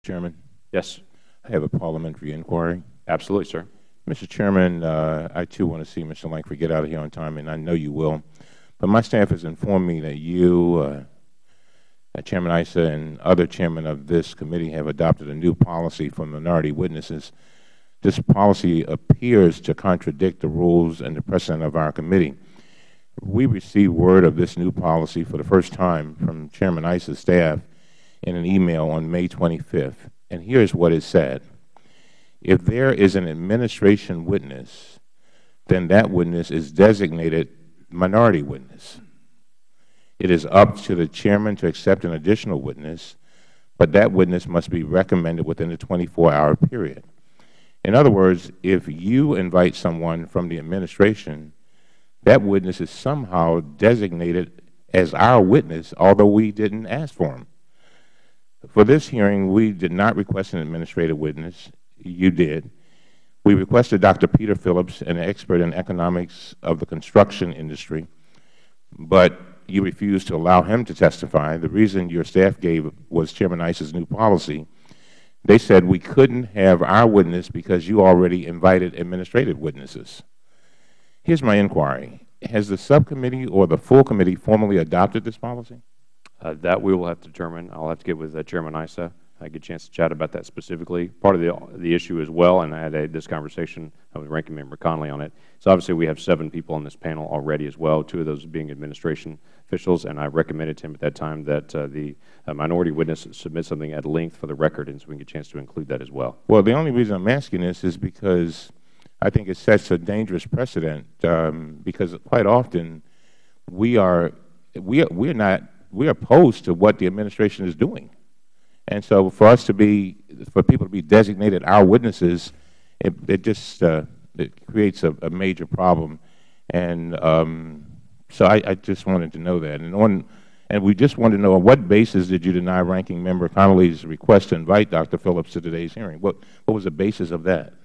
Chairman, Yes. I have a parliamentary inquiry. Absolutely, sir. Mr. Chairman, I too want to see Mr. Lankford get out of here on time, and I know you will. But my staff has informed me that you, Chairman Issa, and other chairmen of this committee have adopted a new policy for minority witnesses. This policy appears to contradict the rules and the precedent of our committee. We received word of this new policy for the first time from Chairman Issa's staff in an email on May 25th, and here's what it said. If there is an administration witness, then that witness is designated minority witness. It is up to the chairman to accept an additional witness, but that witness must be recommended within the 24-hour period. In other words, if you invite someone from the administration, that witness is somehow designated as our witness, although we didn't ask for him. For this hearing, we did not request an administrative witness. You did. We requested Dr. Peter Phillips, an expert in economics of the construction industry, but you refused to allow him to testify. The reason your staff gave was Chairman Issa's new policy. They said we couldn't have our witness because you already invited administrative witnesses. Here's my inquiry. Has the subcommittee or the full committee formally adopted this policy? That we will have to determine. I'll have to get with Chairman Issa. I get a chance to chat about that specifically. Part of the issue as well, and I had this conversation with Ranking Member Connolly on it. So obviously we have 7 people on this panel already as well, 2 of those being administration officials, and I recommended to him at that time that the minority witness submit something at length for the record, and so we can get a chance to include that as well. Well, the only reason I'm asking this is because I think it sets a dangerous precedent, because quite often we're opposed to what the administration is doing. And so for people to be designated our witnesses, it creates a major problem. And so I just wanted to know that. And we just wanted to know on what basis did you deny Ranking Member Connolly's request to invite Dr. Phillips to today's hearing? What was the basis of that?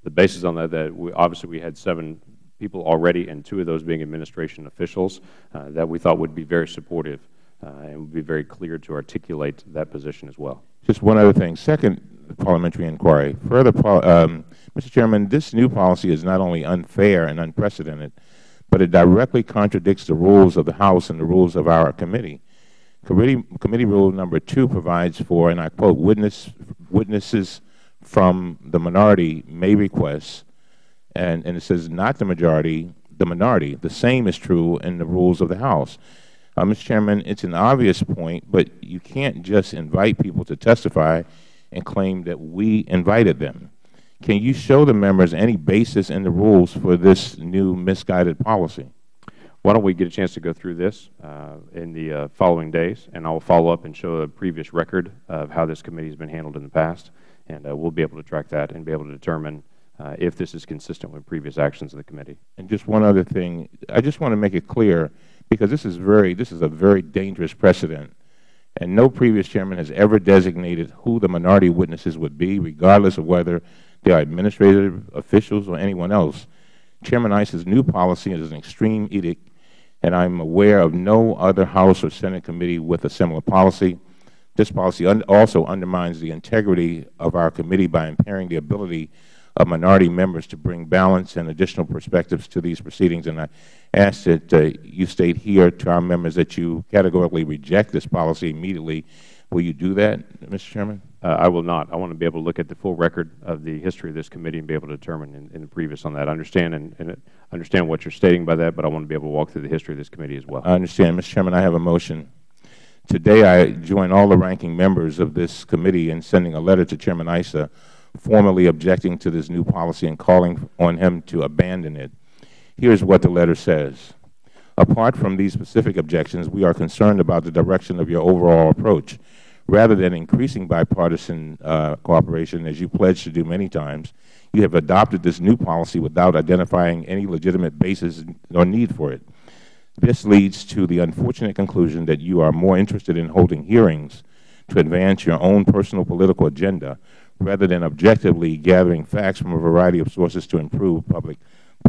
The basis on that, obviously we had 7 people already, and 2 of those being administration officials that we thought would be very supportive and would be very clear to articulate that position as well. Just one other thing. Second parliamentary inquiry. Further, Mr. Chairman, this new policy is not only unfair and unprecedented, but it directly contradicts the rules of the House and the rules of our committee. Committee Rule Number 2 provides for, and I quote, witnesses from the minority may request, and it says not the majority, the minority. The same is true in the rules of the House. Mr. Chairman, it's an obvious point, but you can't just invite people to testify and claim that we invited them. Can you show the members any basis in the rules for this new misguided policy? Why don't we get a chance to go through this in the following days, and I'll follow up and show a previous record of how this committee has been handled in the past, and we'll be able to track that and be able to determine if this is consistent with previous actions of the committee. And just one other thing. I just want to make it clear, because this is a very dangerous precedent, and no previous chairman has ever designated who the minority witnesses would be, regardless of whether they are administrative officials or anyone else. Chairman Issa's new policy is an extreme edict, and I'm aware of no other House or Senate committee with a similar policy. This policy also undermines the integrity of our committee by impairing the ability of minority members to bring balance and additional perspectives to these proceedings. And I ask that you state here to our members that you categorically reject this policy immediately. Will you do that, Mr. Chairman? I will not. I want to be able to look at the full record of the history of this committee and be able to determine in the previous on that. I understand what you're stating by that, but I want to be able to walk through the history of this committee as well. I understand. Mr. Chairman, I have a motion. Today I join all the ranking members of this committee in sending a letter to Chairman Issa formally objecting to this new policy and calling on him to abandon it. Here's what the letter says. Apart from these specific objections, we are concerned about the direction of your overall approach. Rather than increasing bipartisan cooperation, as you pledged to do many times, you have adopted this new policy without identifying any legitimate basis or need for it. This leads to the unfortunate conclusion that you are more interested in holding hearings to advance your own personal political agenda rather than objectively gathering facts from a variety of sources to improve public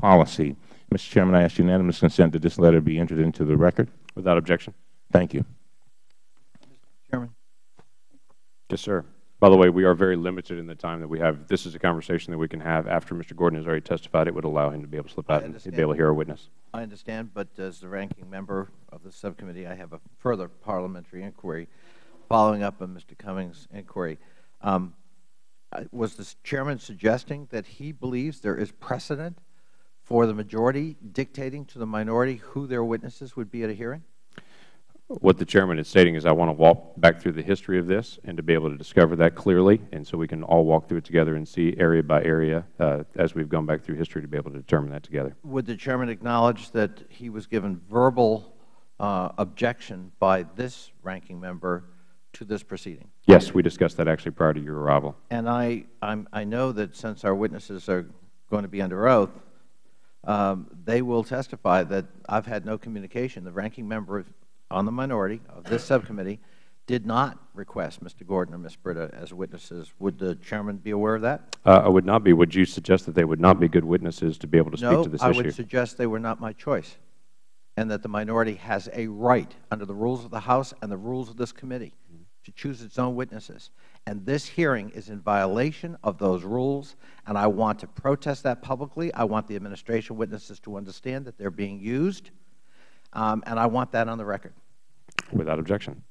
policy. Mr. Chairman, I ask unanimous consent that this letter be entered into the record. Without objection. Thank you. Mr. Chairman. Yes, sir. By the way, we are very limited in the time that we have. This is a conversation that we can have after Mr. Gordon has already testified. It would allow him to be able to slip out and be able to hear a witness. I understand, but as the ranking member of the subcommittee, I have a further parliamentary inquiry following up on Mr. Cummings' inquiry. Was the Chairman suggesting that he believes there is precedent for the majority dictating to the minority who their witnesses would be at a hearing? What the Chairman is stating is I want to walk back through the history of this and to be able to discover that clearly, and so we can all walk through it together and see area by area as we've gone back through history to be able to determine that together. Would the Chairman acknowledge that he was given verbal objection by this ranking member to this proceeding? Yes, we discussed that actually prior to your arrival. And I know that since our witnesses are going to be under oath, they will testify that I've had no communication. The ranking member on the minority of this subcommittee did not request Mr. Gordon or Ms. Britta as witnesses. Would the Chairman be aware of that? I would not be. Would you suggest that they would not be good witnesses to be able to speak to this issue? No, I would suggest they were not my choice, and that the minority has a right under the rules of the House and the rules of this committee to choose its own witnesses. And this hearing is in violation of those rules, and I want to protest that publicly. I want the administration witnesses to understand that they're being used, and I want that on the record. Without objection.